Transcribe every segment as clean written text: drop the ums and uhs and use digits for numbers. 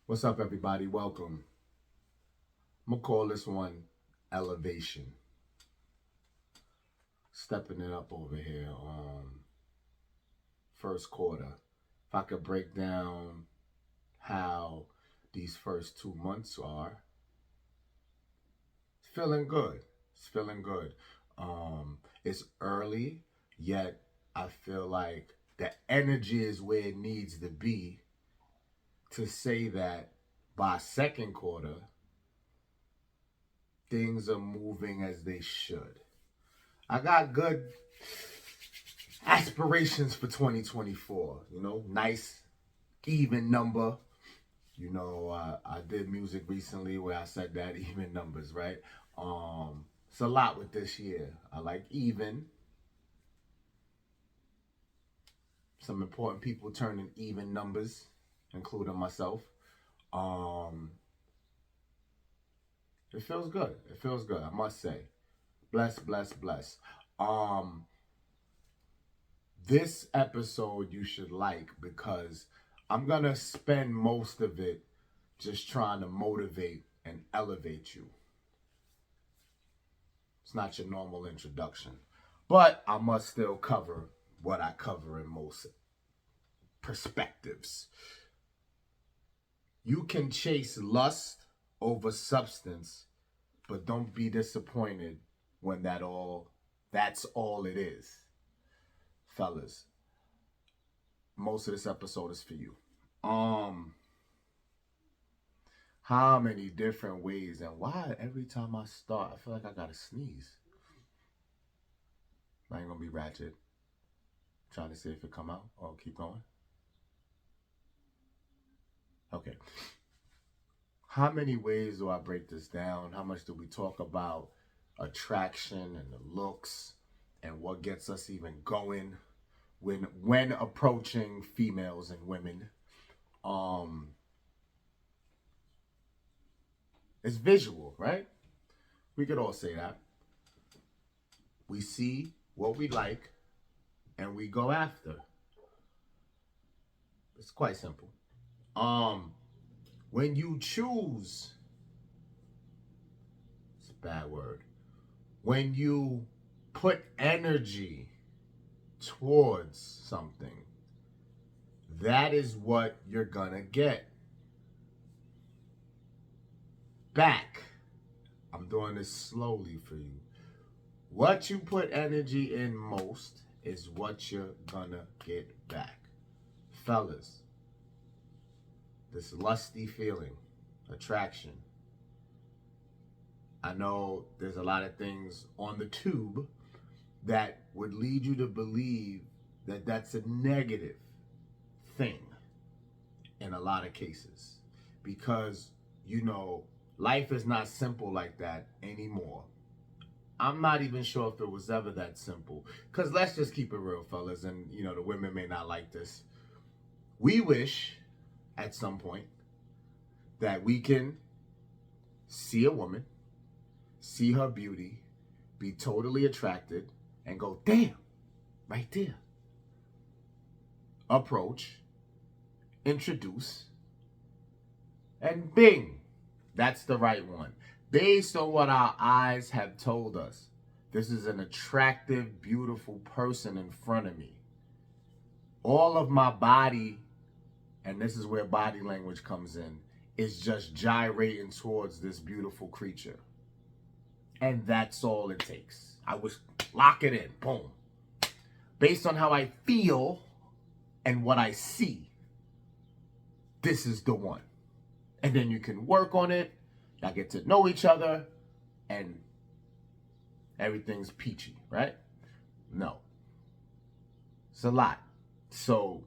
What's up, everybody? Welcome. I'm gonna call this one Elevation. Stepping it up over here on first quarter. If I could break down how these first 2 months are, it's feeling good. It's feeling good. It's early, yet I feel like the energy is where it needs to be to say that by second quarter, things are moving as they should. I got good aspirations for 2024. Nice, even number. I did music recently where I said that even numbers, right? It's a lot with this year. I like even. Some important people turning even numbers, including myself. Um, it feels good. It feels good, I must say. Bless, bless, bless. Um, this episode you should like because I'm gonna spend most of it just trying to motivate and elevate you. It's not your normal introduction, but I must still cover what I cover in most perspectives. You can chase lust over substance, but don't be disappointed when that's all it is. Fellas, most of this episode is for you. How many different ways, and why every time I start, I feel like I gotta sneeze. I ain't gonna be ratchet. Trying to see if it come out. Oh, keep going. Okay. How many ways do I break this down? How much do we talk about attraction and the looks and what gets us even going when approaching females and women? It's visual, right? We could all say that. We see what we like and we go after. It's quite simple. When you choose, it's a bad word. When you put energy towards something, that is what you're gonna get back. I'm doing this slowly for you. What you put energy in most is what you're gonna get back. Fellas, this lusty feeling, attraction. I know there's a lot of things on the tube that would lead you to believe that that's a negative thing in a lot of cases because, life is not simple like that anymore. I'm not even sure if it was ever that simple. Because let's just keep it real, fellas, and, the women may not like this. We wish at some point that we can see a woman, see her beauty, be totally attracted, and go, damn, right there. Approach, introduce, and bing, that's the right one. Based on what our eyes have told us, this is an attractive, beautiful person in front of me. All of my body, and this is where body language comes in, is just gyrating towards this beautiful creature. And that's all it takes. I was lock it in, boom. Based on how I feel and what I see, this is the one. And then you can work on it. Y'all get to know each other, and everything's peachy, right? No. It's a lot. So,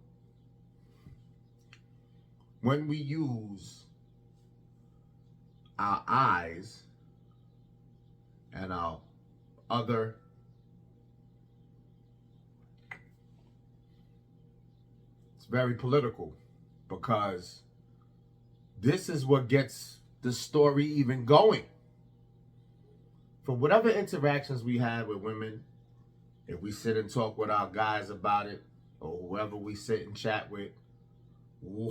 when we use our eyes and our other it's very political because this is what gets the story even going. For whatever interactions we have with women, if we sit and talk with our guys about it, or whoever we sit and chat with,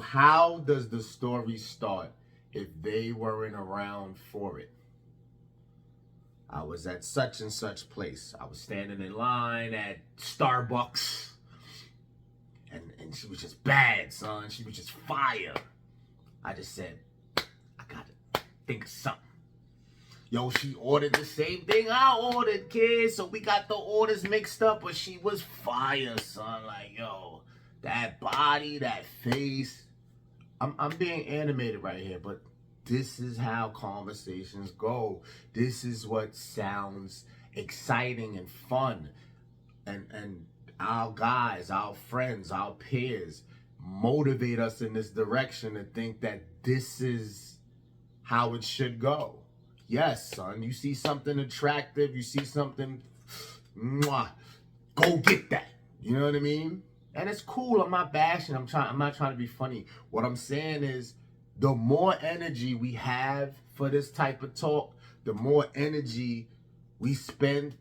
How does the story start if they weren't around for it? I was at such and such place. I was standing in line at Starbucks. And she was just bad, son. She was just fire. I just said, I gotta think of something. Yo, she ordered the same thing I ordered, kid. So we got the orders mixed up, but she was fire, son. Like, yo, that body, that face. I'm being animated right here, but this is how conversations go. This is what sounds exciting and fun. And our guys, our friends, our peers motivate us in this direction to think that this is how it should go. Yes, son, you see something attractive, you see something, mwah, go get that. You know what I mean? And it's cool. I'm not bashing. I'm not trying to be funny. What I'm saying is, the more energy we have for this type of talk, the more energy we spend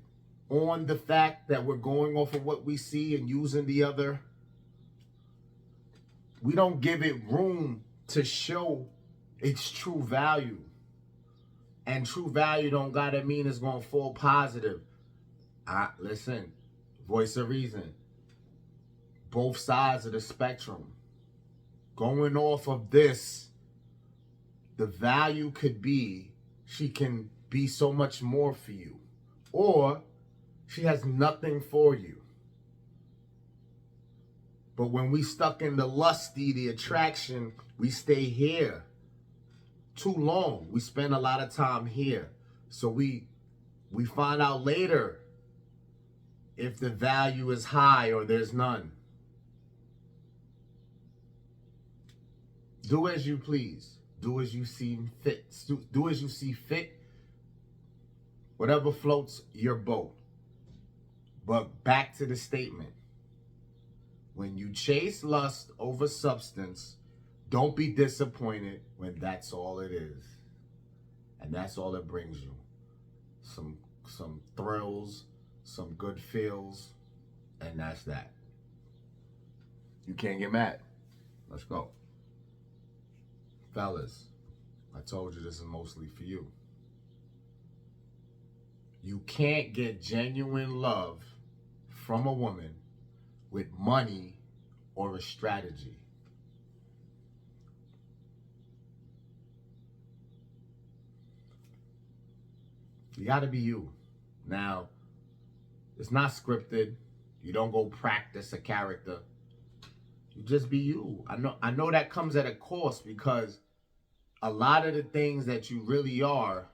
on the fact that we're going off of what we see and using the other. We don't give it room to show its true value. And true value don't gotta mean it's gonna fall positive. Listen, voice of reason. Both sides of the spectrum. Going off of this, the value could be she can be so much more for you. Or she has nothing for you. But when we stuck in the lusty, the attraction, we stay here too long. We spend a lot of time here. So we find out later if the value is high or there's none. Do as you please. Do as you see fit. Do as you see fit. Whatever floats your boat. But back to the statement. When you chase lust over substance, don't be disappointed when that's all it is. And that's all it brings you. Some thrills, some good feels, and that's that. You can't get mad. Let's go. Fellas, I told you this is mostly for you. You can't get genuine love from a woman with money or a strategy. You gotta be you. Now, it's not scripted. You don't go practice a character. You just be you. I know that comes at a cost, because a lot of the things that you really are,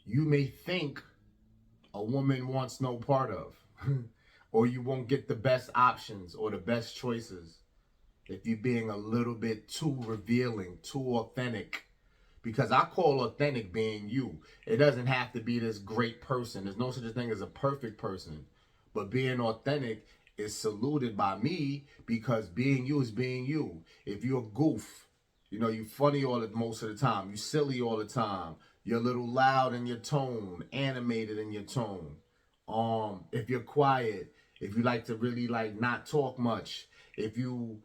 you may think a woman wants no part of. Or you won't get the best options or the best choices if you're being a little bit too revealing, too authentic. Because I call authentic being you. It doesn't have to be this great person. There's no such a thing as a perfect person. But being authentic is saluted by me, because being you is being you. If you're a goof, you funny most of the time, you silly all the time, you're a little loud in your tone, animated in your tone. If you're quiet, if you like to really not talk much, if you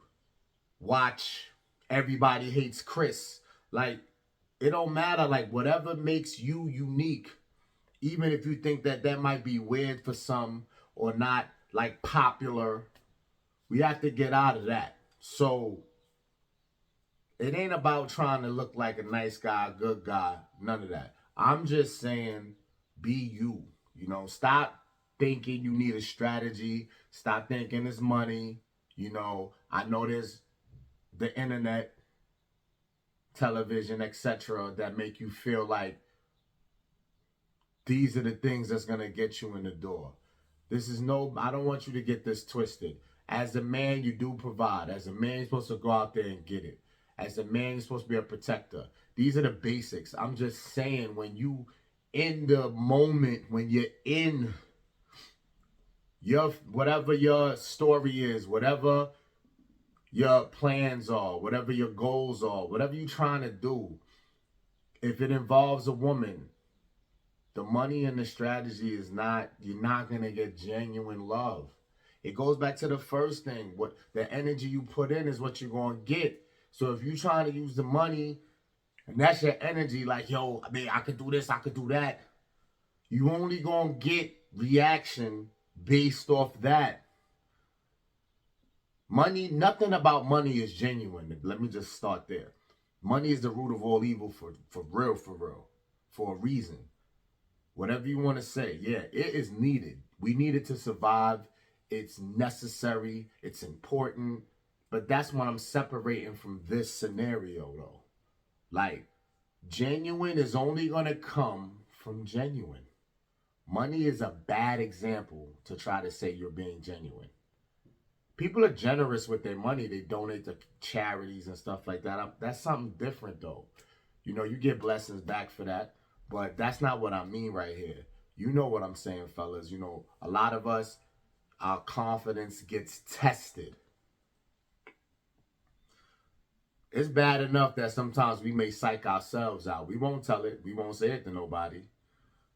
watch Everybody Hates Chris, it don't matter, whatever makes you unique, even if you think that might be weird for some or not popular, we have to get out of that. So it ain't about trying to look like a nice guy, good guy, none of that. I'm just saying, be you. Stop thinking you need a strategy. Stop thinking it's money. I know there's the internet, television, etc., that make you feel like these are the things that's going to get you in the door. I don't want you to get this twisted. As a man, you do provide. As a man, you're supposed to go out there and get it. As a man, you're supposed to be a protector. These are the basics. I'm just saying, when you in the moment, when you're in whatever your story is, whatever your plans are, whatever your goals are, whatever you're trying to do, if it involves a woman, the money and the strategy is not, you're not going to get genuine love. It goes back to the first thing. What the energy you put in is what you're going to get. So if you're trying to use the money and that's your energy, like, yo, I mean, I could do this, I could do that, you only gonna get reaction based off that. Money, nothing about money is genuine. Let me just start there. Money is the root of all evil for real, for a reason. Whatever you want to say, yeah, it is needed. We need it to survive. It's necessary. It's important. But that's what I'm separating from this scenario, though. Like, genuine is only going to come from genuine. Money is a bad example to try to say you're being genuine. People are generous with their money. They donate to charities and stuff like that. That's something different, though. You know, you get blessings back for that. But that's not what I mean right here. You know what I'm saying, fellas. You know, a lot of us, our confidence gets tested. It's bad enough that sometimes we may psych ourselves out. We won't tell it. We won't say it to nobody.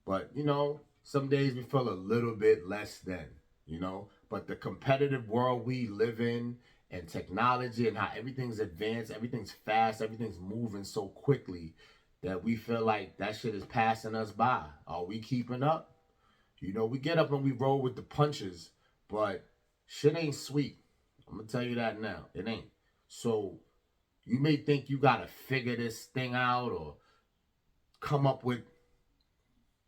But, you know, some days we feel a little bit less than, you know. But the competitive world we live in and technology and how everything's advanced, everything's fast, everything's moving so quickly that we feel like that shit is passing us by. Are we keeping up? You know, we get up and we roll with the punches, but shit ain't sweet. I'm going to tell you that now. It ain't. So you may think you got to figure this thing out or come up with.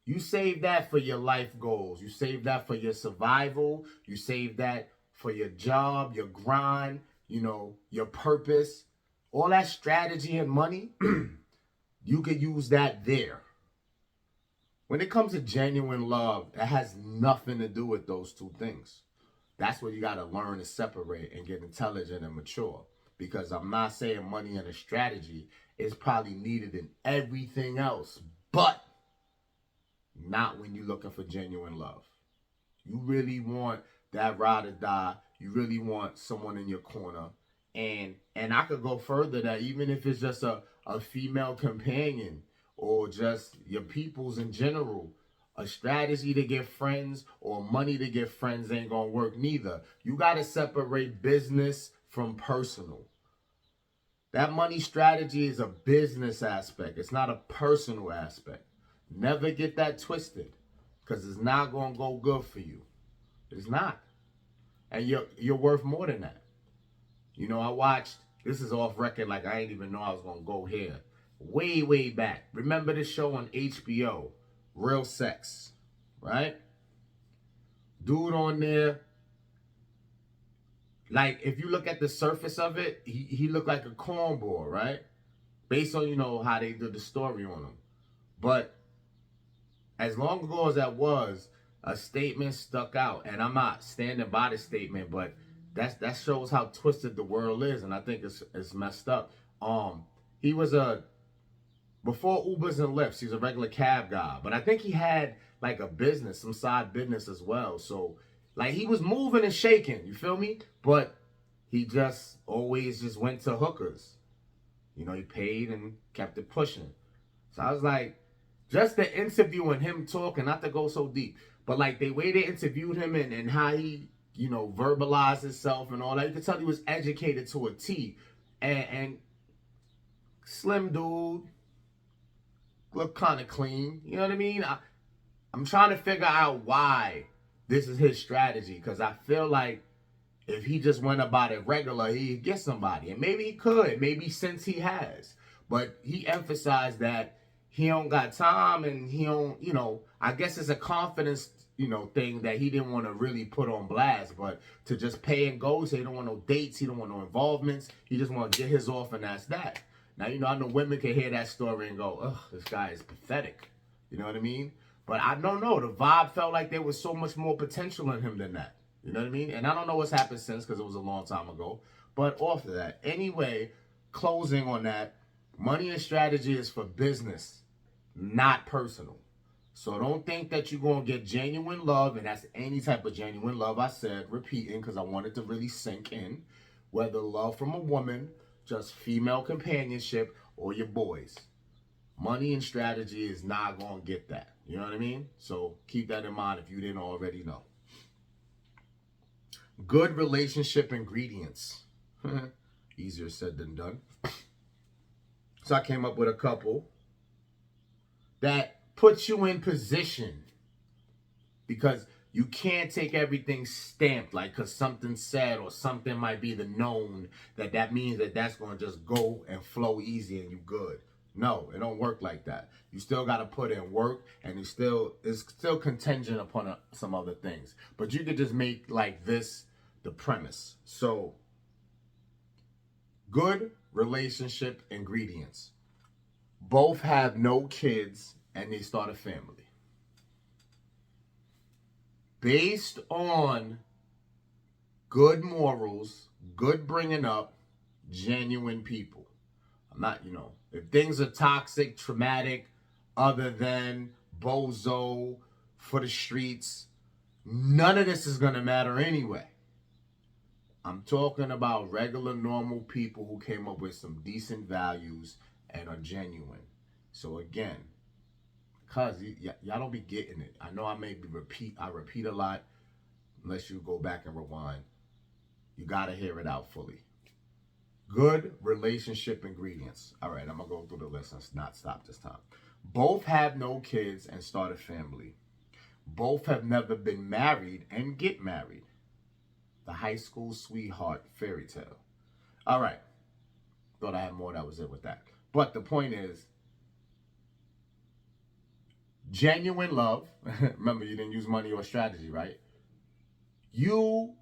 You save that for your life goals. You save that for your survival. You save that for your job, your grind, you know, your purpose. All that strategy and money, you could use that there. When it comes to genuine love, it has nothing to do with those two things. That's where you got to learn to separate and get intelligent and mature. Because I'm not saying money and a strategy is probably needed in everything else, but not when you're looking for genuine love. You really want that ride or die. You really want someone in your corner. And I could go further that even if it's just a female companion or just your peoples in general, a strategy to get friends or money to get friends ain't gonna work neither. You gotta separate business from personal. That money strategy is a business aspect. It's not a personal aspect. Never get that twisted, because it's not gonna go good for you. It's not. And you're worth more than that. You know, I watched, this is off record, like I didn't even know I was going to go here. Way back. Remember this show on HBO, Real Sex, right? Dude on there, like if you look at the surface of it, he looked like a cornball, right? Based on, you know, how they did the story on him. But as long ago as that was, a statement stuck out. And I'm not standing by the statement, but that shows how twisted the world is, and I think it's messed up. He was before Ubers and Lyfts, he's a regular cab guy, but I think he had like a business, some side business as well. So like he was moving and shaking, you feel me? But he just always just went to hookers. You know, he paid and kept it pushing. So I was like, just the interview and him talking, not to go so deep, but like the way they interviewed him and how he, you know, verbalized himself and all that. You could tell he was educated to a T. And slim dude, look kind of clean. You know what I mean? I'm trying to figure out why this is his strategy, because I feel like if he just went about it regular, he'd get somebody. And maybe he could. Maybe since he has. But he emphasized that he don't got time and he don't, you know, I guess it's a confidence, you know, thing that he didn't want to really put on blast, but to just pay and go. So he don't want no dates, he don't want no involvements, he just want to get his off, and that's that. Now, you know, I know women can hear that story and go, ugh, this guy is pathetic. You know what I mean? But I don't know, the vibe felt like there was so much more potential in him than that. You know what I mean? And I don't know what's happened since, because it was a long time ago. But off of that, anyway, closing on that, money and strategy is for business, not personal. So don't think that you're going to get genuine love, and that's any type of genuine love. I said, repeating, because I wanted to really sink in, whether love from a woman, just female companionship, or your boys. Money and strategy is not going to get that. You know what I mean? So keep that in mind if you didn't already know. Good relationship ingredients. Easier said than done. So I came up with a couple that puts you in position, because you can't take everything stamped like because something said or something might be the known that means that's going to just go and flow easy and you good. No, it don't work like that. You still got to put in work, and it's still contingent upon some other things. But you could just make like this the premise. So, good relationship ingredients. Both have no kids and they start a family. Based on good morals, good bringing up, genuine people. I'm not, if things are toxic, traumatic, other than bozo for the streets, none of this is going to matter anyway. I'm talking about regular, normal people who came up with some decent values and are genuine. So again, because y'all don't be getting it. I know I repeat a lot. Unless you go back and rewind, you got to hear it out fully. Good relationship ingredients. All right, I'm going to go through the list and not stop this time. Both have no kids and start a family. Both have never been married and get married. The high school sweetheart fairy tale. All right. Thought I had more. That was it with that. But the point is, genuine love. Remember, you didn't use money or strategy, right? You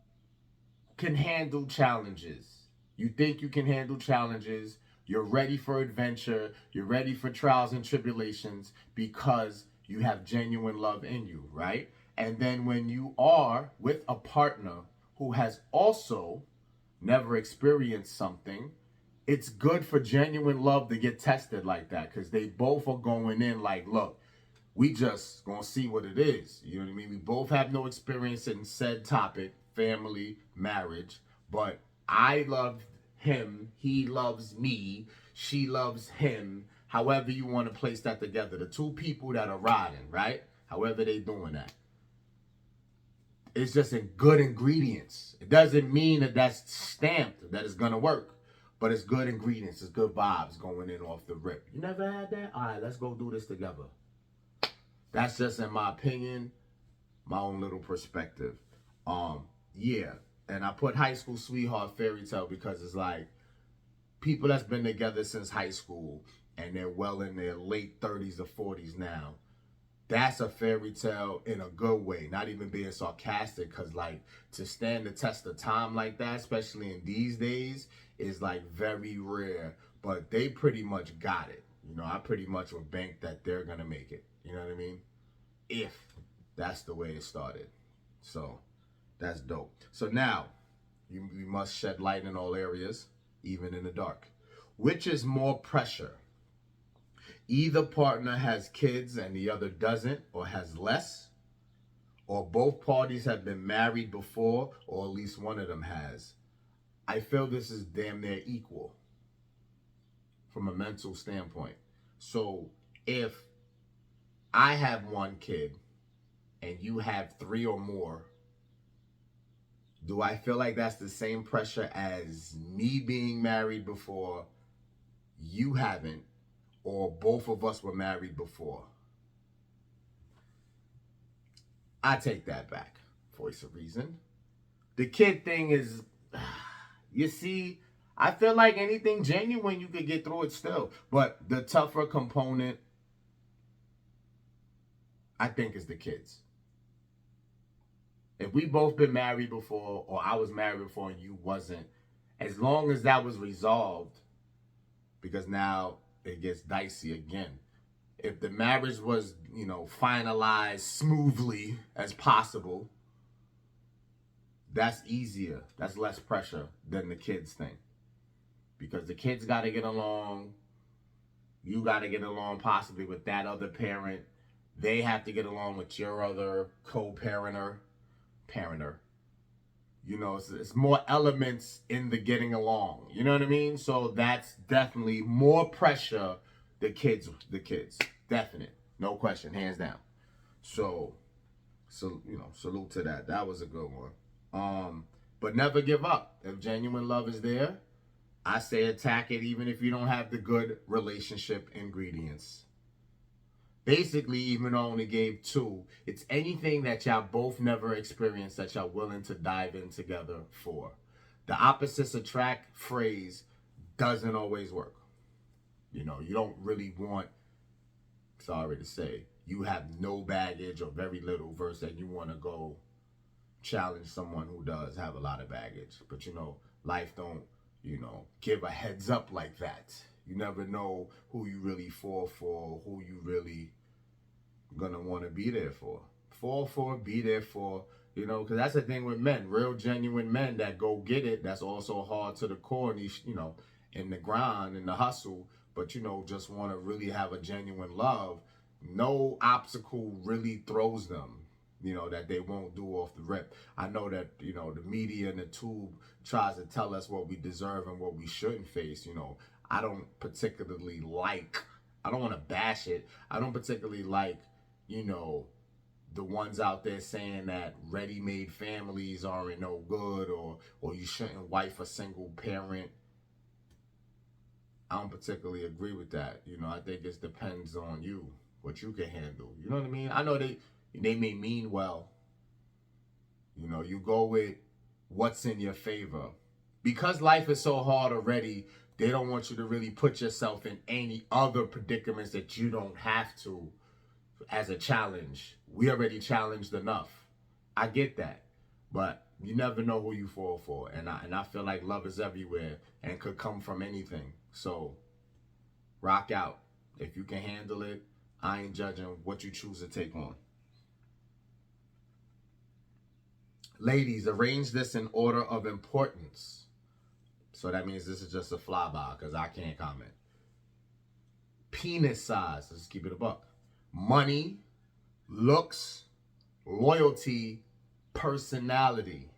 can handle challenges. You think you can handle challenges. You're ready for adventure. You're ready for trials and tribulations because you have genuine love in you, right? And then when you are with a partner who has also never experienced something, it's good for genuine love to get tested like that, because they both are going in like, look, we just gonna see what it is. You know what I mean? We both have no experience in said topic, family, marriage, but I love him, he loves me, she loves him, however you want to place that together. The two people that are riding, right? However they doing that. It's just in good ingredients. It doesn't mean that that's stamped, that it's gonna work. But it's good ingredients, it's good vibes going in off the rip. You never had that? All right, let's go do this together. That's just in my opinion, my own little perspective. Yeah. And I put high school sweetheart fairy tale because it's like people that's been together since high school and they're well in their late 30s or 40s now. That's a fairy tale in a good way, not even being sarcastic, because like to stand the test of time like that, especially in these days, is like very rare. But they pretty much got it. I pretty much would bank that they're gonna make it. You know what I mean? If that's the way it started. So that's dope. So now you must shed light in all areas, even in the dark. Which is more pressure? Either partner has kids and the other doesn't, or has less, or both parties have been married before, or at least one of them has. I feel this is damn near equal from a mental standpoint. So if I have one kid and you have 3 or more, do I feel like that's the same pressure as me being married before, you haven't, or both of us were married before? I take that back. Voice of reason. The kid thing is, you see, I feel like anything genuine, you could get through it still. But the tougher component, I think, is the kids. If we both been married before, or I was married before and you wasn't, as long as that was resolved, because now it gets dicey again. If the marriage was, finalized smoothly as possible, that's easier. That's less pressure than the kids thing. Because the kids got to get along. You got to get along possibly with that other parent. They have to get along with your other co-parenter. It's more elements in the getting along. You know what I mean? So that's definitely more pressure. The kids, definite, no question, hands down. So salute to that. That was a good one. But never give up. If genuine love is there, I say attack it even if you don't have the good relationship ingredients. Basically, even though I only gave 2, it's anything that y'all both never experienced that y'all willing to dive in together for. The opposites attract phrase doesn't always work. You know, you don't really want, sorry to say, you have no baggage or very little versus that you want to go challenge someone who does have a lot of baggage. But you know, life don't, you know, give a heads up like that. You never know who you really fall for, who you really gonna want to be there for. Fall for, be there for, you know, because that's the thing with men, real genuine men that go get it. That's also hard to the core, and you know, in the grind, in the hustle, but you know, just want to really have a genuine love. No obstacle really throws them, you know, that they won't do off the rip. I know that, you know, the media and the tube tries to tell us what we deserve and what we shouldn't face. You know, I don't particularly like, I don't want to bash it. I don't particularly like, you know, the ones out there saying that ready-made families aren't no good, or you shouldn't wife a single parent. I don't particularly agree with that. You know, I think it depends on you, what you can handle. You know what I mean? I know they may mean well. You know, you go with what's in your favor. Because life is so hard already, they don't want you to really put yourself in any other predicaments that you don't have to as a challenge. We already challenged enough. I get that. But you never know who you fall for. And I feel like love is everywhere and could come from anything. So rock out. If you can handle it, I ain't judging what you choose to take on. Ladies, arrange this in order of importance. So that means this is just a flyby because I can't comment. Penis size, let's keep it a buck. Money, looks, loyalty, personality.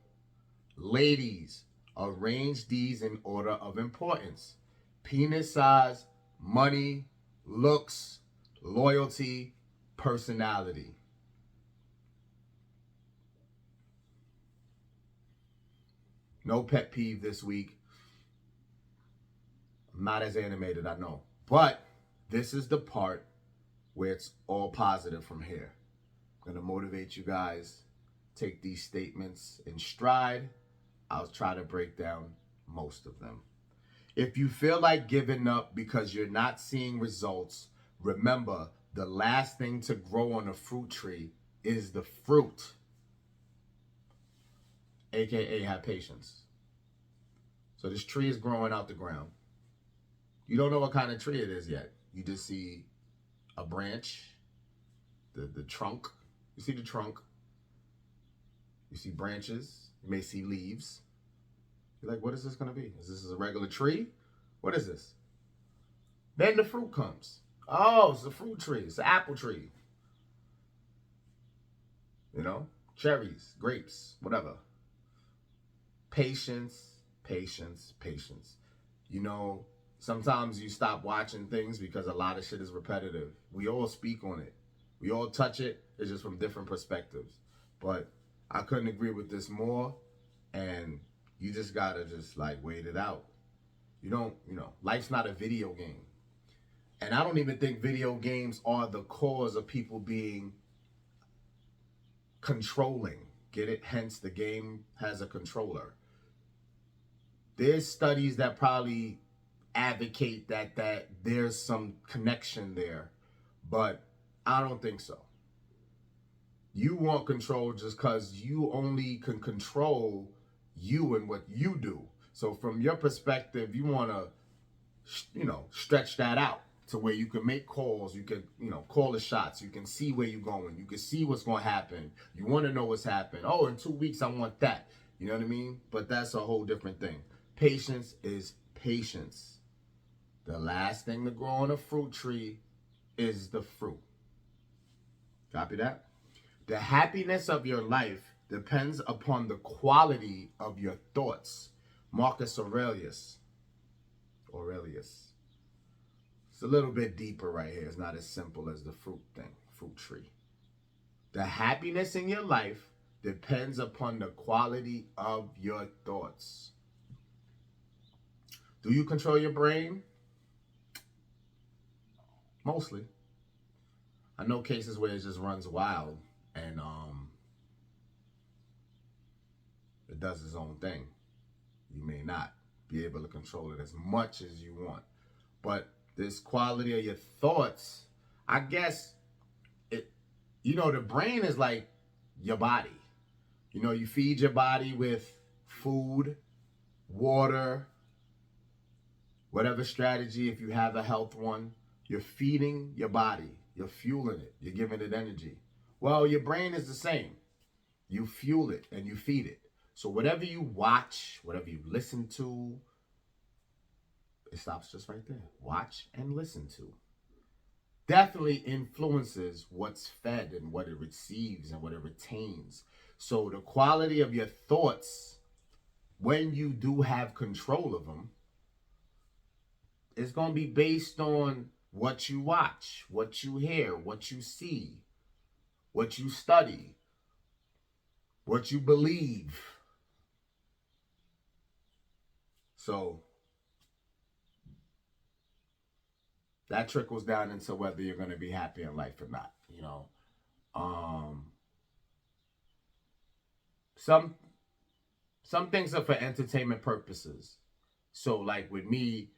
Ladies, arrange these in order of importance. Penis size, money, looks, loyalty, personality. No pet peeve this week. I'm not as animated, I know. But this is the part where it's all positive from here. I'm going to motivate you guys. Take these statements in stride. I'll try to break down most of them. If you feel like giving up because you're not seeing results, remember the last thing to grow on a fruit tree is the fruit. AKA have patience. So this tree is growing out the ground. You don't know what kind of tree it is yet. You just see a branch, the trunk. You see the trunk. You see branches. You may see leaves. You're like, what is this going to be? Is this a regular tree? What is this? Then the fruit comes. Oh, it's a fruit tree. It's an apple tree. You know, cherries, grapes, whatever. Patience, patience, patience. You know, sometimes you stop watching things because a lot of shit is repetitive. We all speak on it. We all touch it. It's just from different perspectives. But I couldn't agree with this more. And you just gotta just like wait it out. You don't, you know, life's not a video game. And I don't even think video games are the cause of people being controlling. Get it? Hence the game has a controller. There's studies that probably advocate that there's some connection there, but I don't think so. You want control just because you only can control you and what you do. So from your perspective, you want to, you know, stretch that out to where you can make calls, you can, you know, call the shots, you can see where you're going, you can see what's going to happen. You want to know what's happening. Oh, in 2 weeks, I want that. You know what I mean? But that's a whole different thing. Patience is patience. The last thing to grow on a fruit tree is the fruit. Copy that? The happiness of your life depends upon the quality of your thoughts. Marcus Aurelius. It's a little bit deeper right here. It's not as simple as the fruit thing, fruit tree. The happiness in your life depends upon the quality of your thoughts. Do you control your brain? Mostly. I know cases where it just runs wild and it does its own thing. You may not be able to control it as much as you want. But this quality of your thoughts, I guess it, the brain is like your body. You feed your body with food, water, whatever strategy, if you have a health one, you're feeding your body, you're fueling it, you're giving it energy. Well, your brain is the same. You fuel it and you feed it. So whatever you watch, whatever you listen to, it stops just right there. Watch and listen to. Definitely influences what's fed and what it receives and what it retains. So the quality of your thoughts, when you do have control of them, is going to be based on what you watch, what you hear, what you see, what you study, what you believe. So that trickles down into whether you're going to be happy in life or not. Um, some things are for entertainment purposes. So like with me,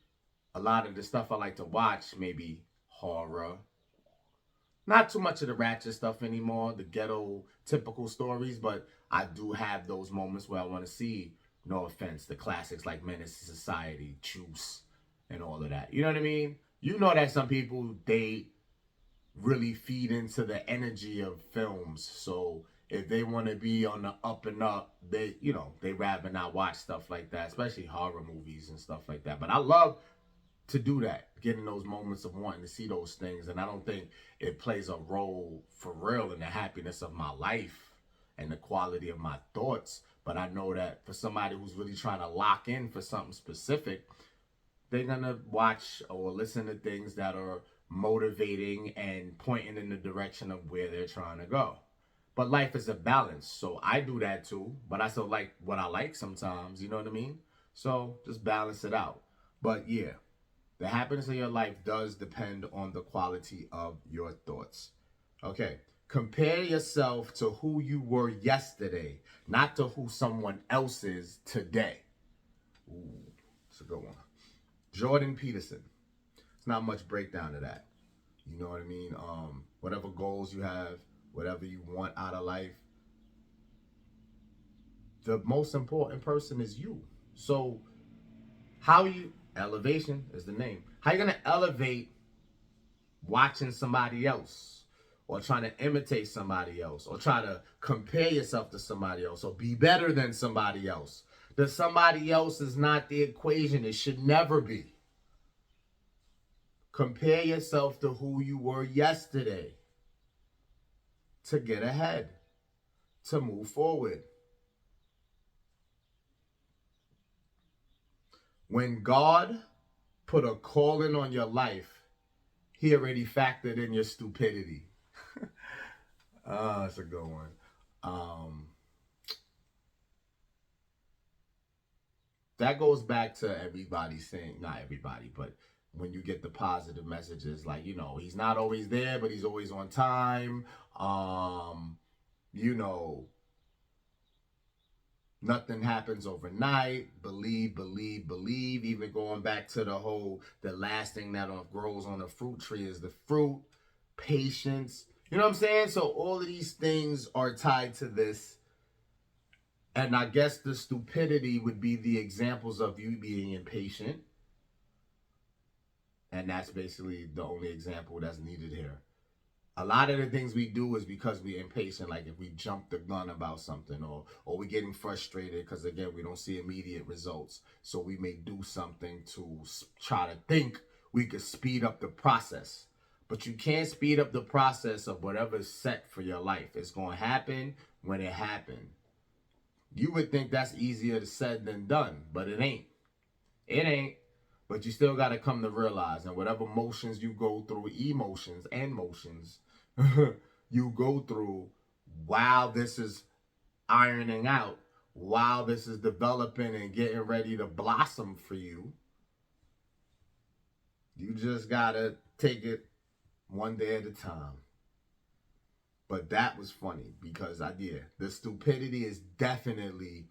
a lot of the stuff I like to watch, maybe horror. Not too much of the ratchet stuff anymore, the ghetto typical stories, but I do have those moments where I want to see, no offense, the classics like Menace to Society, Juice, and all of that. You know what I mean? You know that some people, they really feed into the energy of films. So if they want to be on the up and up, they rather not watch stuff like that, especially horror movies and stuff like that. But I love to do that, getting those moments of wanting to see those things. And I don't think it plays a role for real in the happiness of my life and the quality of my thoughts. But I know that for somebody who's really trying to lock in for something specific, they're going to watch or listen to things that are motivating and pointing in the direction of where they're trying to go. But life is a balance. So I do that too. But I still like what I like sometimes. You know what I mean? So just balance it out. But yeah, the happiness of your life does depend on the quality of your thoughts. Okay. Compare yourself to who you were yesterday, not to who someone else is today. Ooh, that's a good one. Jordan Peterson. It's not much breakdown of that. You know what I mean? Whatever goals you have, whatever you want out of life, the most important person is you. So elevation is the name. How you gonna elevate watching somebody else or trying to imitate somebody else or try to compare yourself to somebody else or be better than somebody else? The somebody else is not the equation. It should never be. Compare yourself to who you were yesterday to get ahead, to move forward. When God put a calling on your life, he already factored in your stupidity. That's a good one. That goes back to everybody saying, not everybody, but when you get the positive messages, like, he's not always there, but he's always on time. You know, nothing happens overnight. Believe, believe, believe. Even going back to the last thing that grows on a fruit tree is the fruit. Patience. You know what I'm saying? So all of these things are tied to this. And I guess the stupidity would be the examples of you being impatient. And that's basically the only example that's needed here. A lot of the things we do is because we're impatient. Like if we jump the gun about something or we're getting frustrated because, again, we don't see immediate results. So we may do something to try to think we could speed up the process. But you can't speed up the process of whatever's set for your life. It's going to happen when it happens. You would think that's easier said than done, but it ain't. It ain't. But you still got to come to realize, and whatever motions you go through, emotions and motions, you go through while this is ironing out, while this is developing and getting ready to blossom for you, You just gotta take it one day at a time. But that was funny because the stupidity is definitely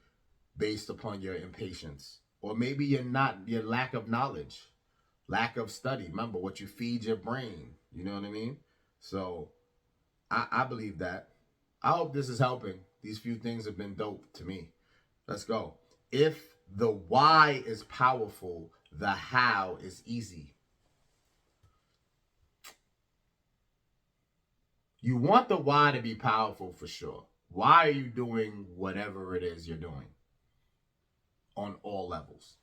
based upon your impatience. Or maybe your lack of knowledge, lack of study. Remember what you feed your brain. You know what I mean? So I believe that. I hope this is helping. These few things have been dope to me. Let's go. If the why is powerful, the how is easy. You want the why to be powerful for sure. Why are you doing whatever it is you're doing on all levels?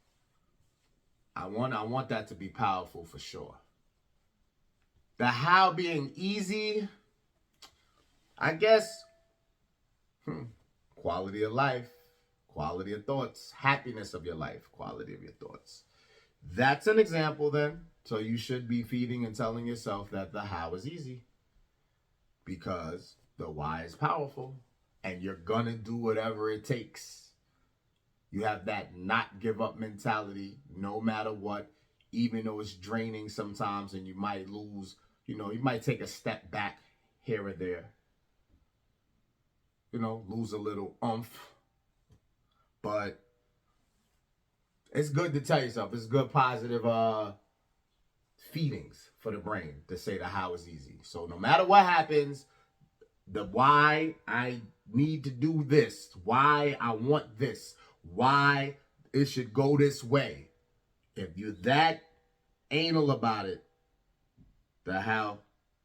I want that to be powerful for sure. The how being easy, I guess, quality of life, quality of thoughts, happiness of your life, quality of your thoughts. That's an example then. So you should be feeding and telling yourself that the how is easy because the why is powerful and you're gonna do whatever it takes. You have that not give up mentality no matter what, even though it's draining sometimes and you might lose, you might take a step back here or there, lose a little oomph. But it's good to tell yourself, it's good positive feedings for the brain to say the how is easy. So no matter what happens, the why I need to do this, why I want this, why it should go this way. If you're that anal about it, the how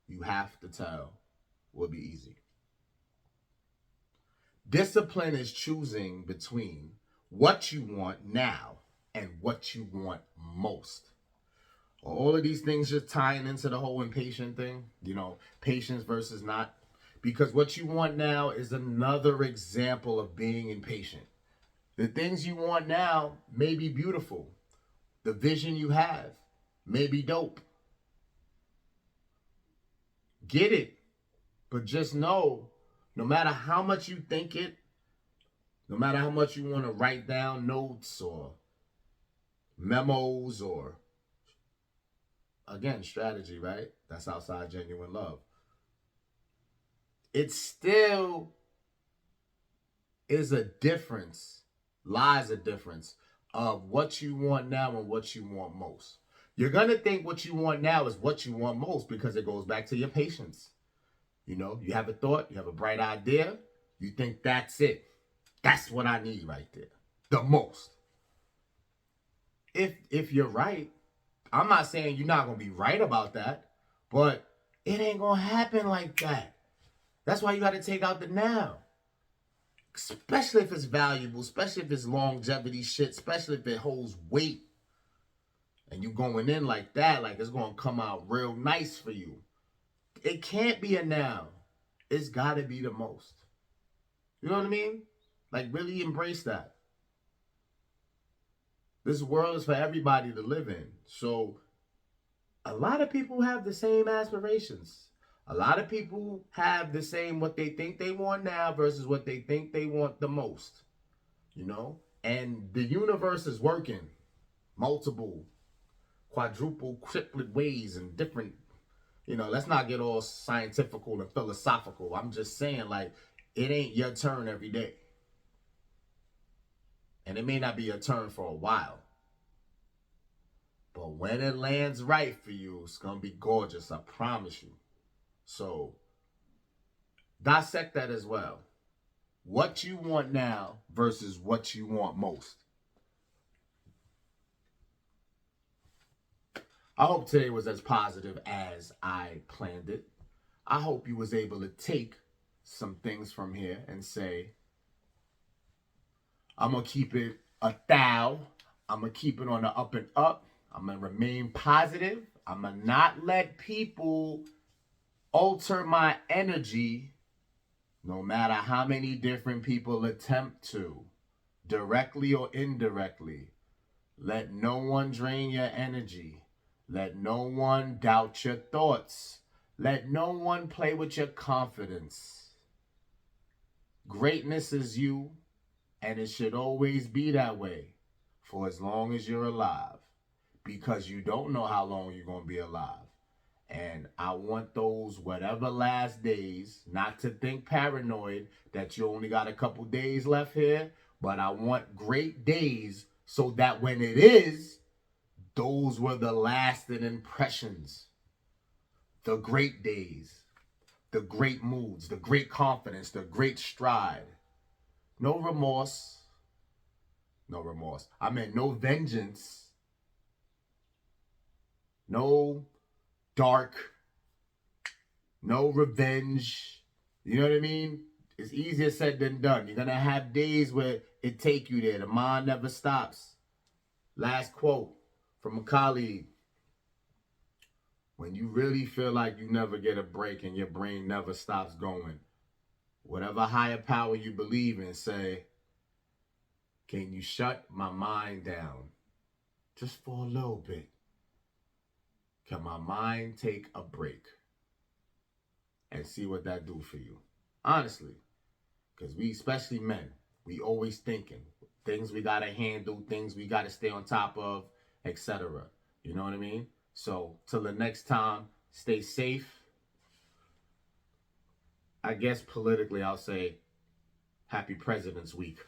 you have to tell will be easy. Discipline is choosing between what you want now and what you want most. All of these things just tying into the whole impatient thing, patience versus not. Because what you want now is another example of being impatient. The things you want now may be beautiful. The vision you have may be dope. Get it. But just know, no matter how much you think it, no matter how much you want to write down notes or memos or, again, strategy, right? That's outside genuine love. It still is a difference, lies a difference of what you want now and what you want most. You're going to think what you want now is what you want most because it goes back to your patience. You have a thought, you have a bright idea, you think that's it. That's what I need right there. The most. If you're right, I'm not saying you're not going to be right about that, but it ain't going to happen like that. That's why you got to take out the now. Especially if it's valuable, especially if it's longevity shit, especially if it holds weight. And you going in like that, like it's going to come out real nice for you. It can't be a now. It's got to be the most. You know what I mean? Like really embrace that. This world is for everybody to live in. So a lot of people have the same aspirations. A lot of people have the same what they think they want now versus what they think they want the most. And the universe is working multiple, quadruple, triplet ways and different, let's not get all scientifical and philosophical. I'm just saying, like, it ain't your turn every day. And it may not be your turn for a while. But when it lands right for you, it's going to be gorgeous, I promise you. So, dissect that as well. What you want now versus what you want most. I hope today was as positive as I planned it. I hope you was able to take some things from here and say, I'm going to keep it a thou. I'm going to keep it on the up and up. I'm going to remain positive. I'm going to not let people alter my energy, no matter how many different people attempt to, directly or indirectly. Let no one drain your energy. Let no one doubt your thoughts. Let no one play with your confidence. Greatness is you, and it should always be that way for as long as you're alive. because you don't know how long you're going to be alive. And I want those whatever last days, not to think paranoid that you only got a couple days left here, but I want great days so that when it is, those were the lasting impressions. The great days, the great moods, the great confidence, the great stride. No remorse. No remorse. I meant no vengeance. No dark. No revenge. You know what I mean? It's easier said than done. You're going to have days where it take you there. The mind never stops. Last quote from a colleague. When you really feel like you never get a break and your brain never stops going, whatever higher power you believe in, say, can you shut my mind down just for a little bit? Can my mind take a break? And see what that do for you. Honestly, because we, especially men, we always thinking things we got to handle, things we got to stay on top of, etc. You know what I mean? So till the next time, stay safe. I guess politically I'll say Happy President's Week.